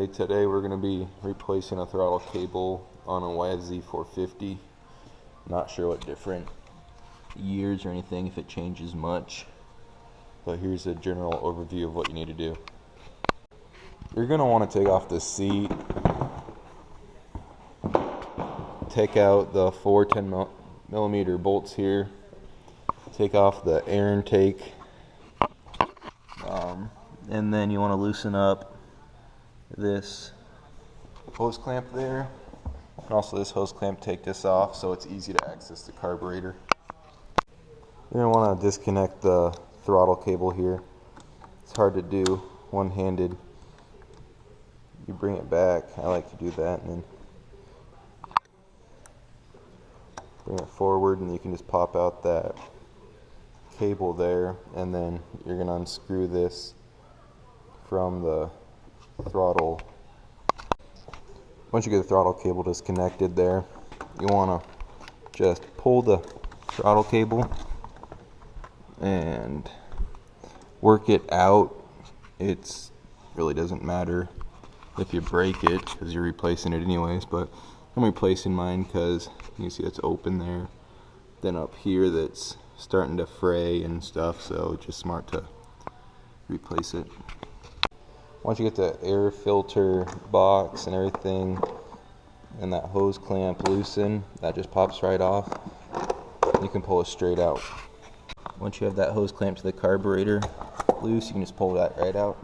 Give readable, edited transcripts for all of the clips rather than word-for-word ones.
Okay, today we're going to be replacing a throttle cable on a YFZ 450. Not sure what different years or anything, if it changes much, but here's a general overview of what you need to do. You're going to want to take off the seat, take out the four 10mm bolts here, take off the air intake, and then you want to loosen up this hose clamp there, and also this hose clamp. Take this off so it's easy to access the carburetor. You're going to want to disconnect the throttle cable here. It's hard to do one-handed. You bring it back, I like to do that, and then bring it forward, and you can just pop out that cable there, and then you're going to unscrew this from the throttle. Once you get the throttle cable disconnected there, you want to just pull the throttle cable and work it out. It really doesn't matter if you break it because you're replacing it anyways, but I'm replacing mine because you can see it's open there, then up here that's starting to fray and stuff, so it's just smart to replace it. Once you get the air filter box and everything and that hose clamp loosened, that just pops right off. You can pull it straight out. Once you have that hose clamp to the carburetor loose, you can just pull that right out.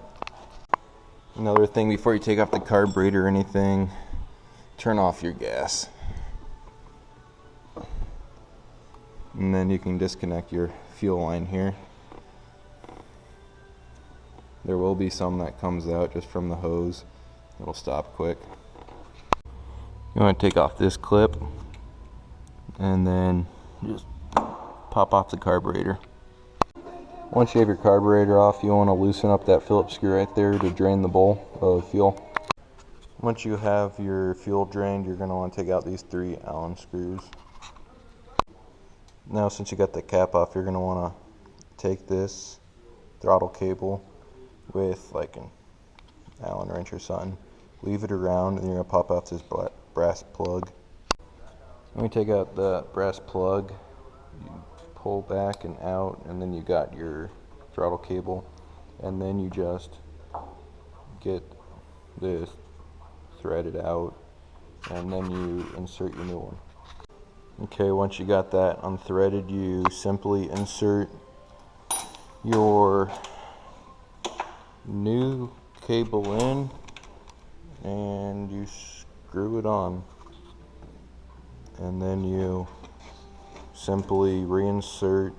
Another thing, before you take off the carburetor or anything, turn off your gas. And then you can disconnect your fuel line here. There will be some that comes out just from the hose. It'll stop quick. You want to take off this clip and then just pop off the carburetor. Once you have your carburetor off, you want to loosen up that Phillips screw right there to drain the bowl of fuel. Once you have your fuel drained, you're going to want to take out these 3 Allen screws. Now, since you got the cap off, you're going to want to take this throttle cable with like an Allen wrench or something, leave it around, and you're going to pop off this brass plug. When you take out the brass plug, you pull back and out, and then you got your throttle cable, and then you just get this threaded out, and then you insert your new one. Okay, once you got that unthreaded, you simply insert your new cable in and you screw it on, and then you simply reinsert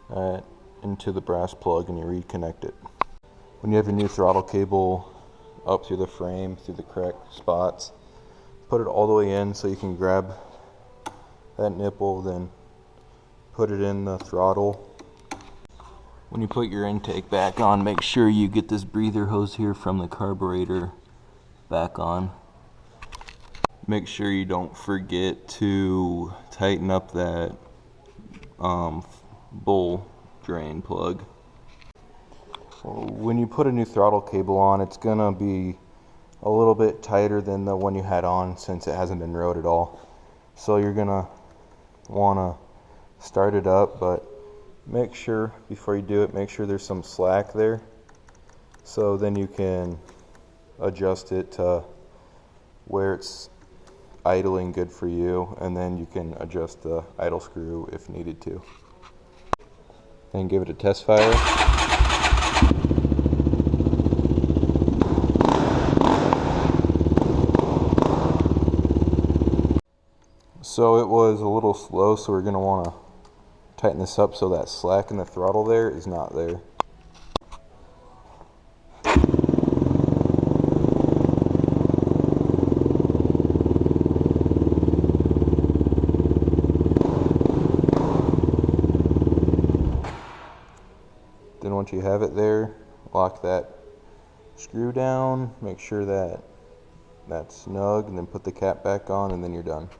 that into the brass plug and you reconnect it. When you have your new throttle cable up through the frame, through the correct spots, put it all the way in so you can grab that nipple, then put it in the throttle. When you put your intake back on, make sure you get this breather hose here from the carburetor back on. Make sure you don't forget to tighten up that bowl drain plug. When you put a new throttle cable on, it's gonna be a little bit tighter than the one you had on since it hasn't been rode at all. So you're gonna wanna start it up, but make sure before you do it, make sure there's some slack there, so then you can adjust it to where it's idling good for you, and then you can adjust the idle screw if needed to. Then give it a test fire. So it was a little slow, so we're going to want to tighten this up so that slack in the throttle there is not there. Then once you have it there, lock that screw down, make sure that that's snug, and then put the cap back on, and then you're done.